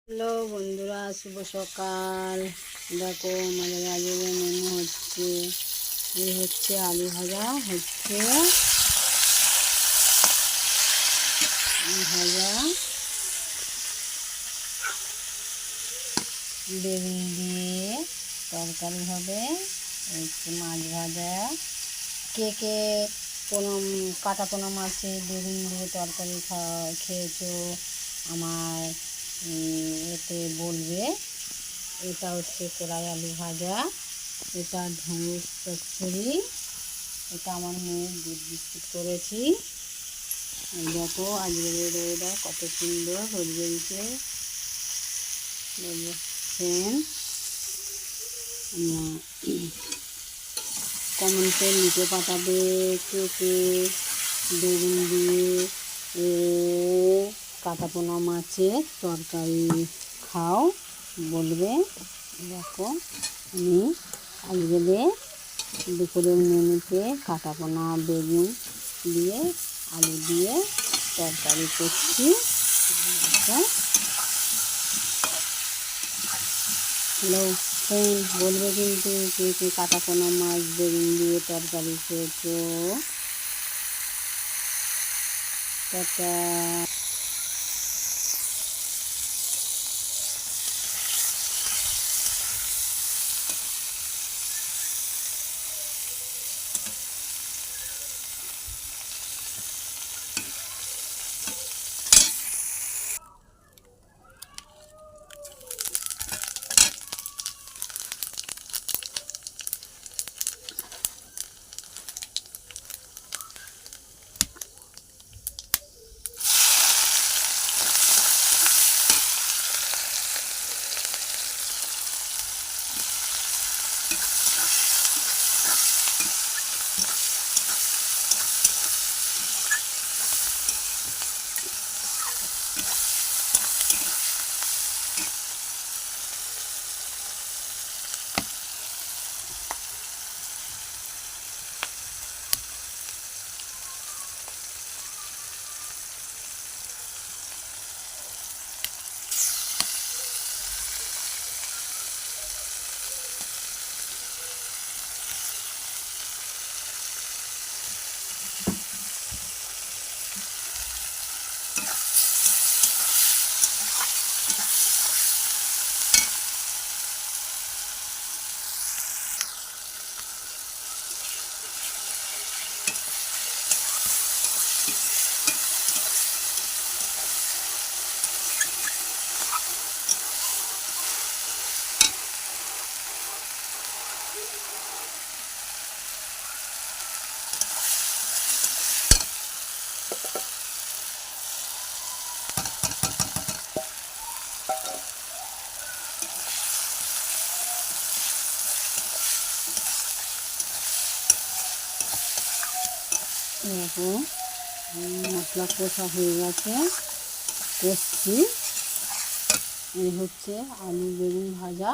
Hello বন্ধুরা, শুভ সকাল। দেখো আমাদের আজকের মেনু হচ্ছে এই হচ্ছে আলু ভাজা, হচ্ছে ভাজা, বেগুন দিয়ে তরকারি হবে, হচ্ছে মাছ ভাজা। কে কে কোনো কাটা পোনা মাছে বেগুন দিয়ে তরকারি খেয়েছো আমার এতে বলবে। এটা হচ্ছে কড়াই আলু ভাজা, এটা ঢেঁড়স চচ্চড়ি, এটা আমার মেয়ের দুধ বিস্কুট করেছি। দেখো আজকের ওয়েদার কত সুন্দর রোদ বেরিয়েছে। কমেন্টে লিখে পাঠাবে কে কে বেগুন দিয়ে কাটা পোনা মাছের তরকারি খাও, বলবে। দেখো আমি আজকে দুপুরের মেনুতে কাটা পোনা বেগুন দিয়ে আলু দিয়ে তরকারি করছি। হ্যালো ফ্রেন্ড, বলবে কিন্তু কে কে কাটা পোনা মাছ বেগুন দিয়ে তরকারি খেয়েছো। টাটা। দেখো মশলা কষা হয়ে গেছে, কষছি। এই হচ্ছে আলু বেগুন ভাজা।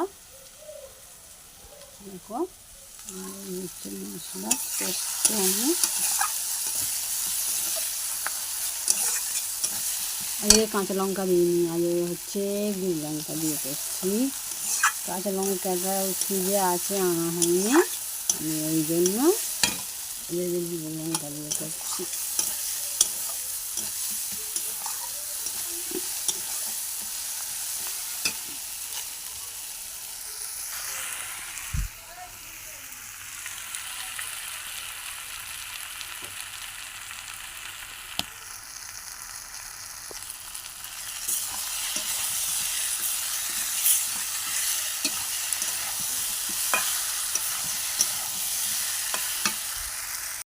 দেখো এই হচ্ছে মশলা কষছি আমি। আজকে কাঁচা লঙ্কা দিইনি, আজকে হচ্ছে গুঁড়ো লঙ্কা দিয়ে করছি। কাঁচা লঙ্কাটা ফ্রিজে আছে, আনা হয়নি, আমি ওই জন্য গুঁড়ো লঙ্কা দিয়ে করছি।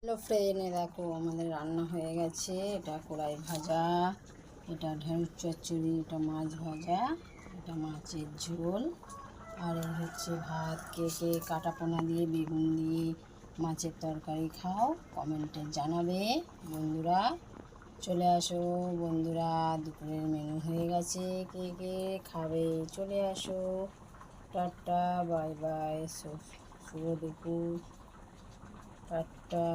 হ্যালো ফ্রেন্ড, দেখো আমাদের রান্না হয়ে গেছে। এটা কড়াই ভাজা, এটা ঢেঁড়স চচ্চড়ি, এটা মাছ ভাজা, এটা মাছের ঝোল, আর এই হচ্ছে ভাত। কে কে কাটা পোনা দিয়ে বেগুন দিয়ে মাছের তরকারি খাও, কমেন্টে জানাবে বন্ধুরা। চলে আসো বন্ধুরা, দুপুরের মেনু হয়ে গেছে, কে কে খাবে চলে আসো। টাটা, বাই বাই, শুভ দুপুর, টাটা।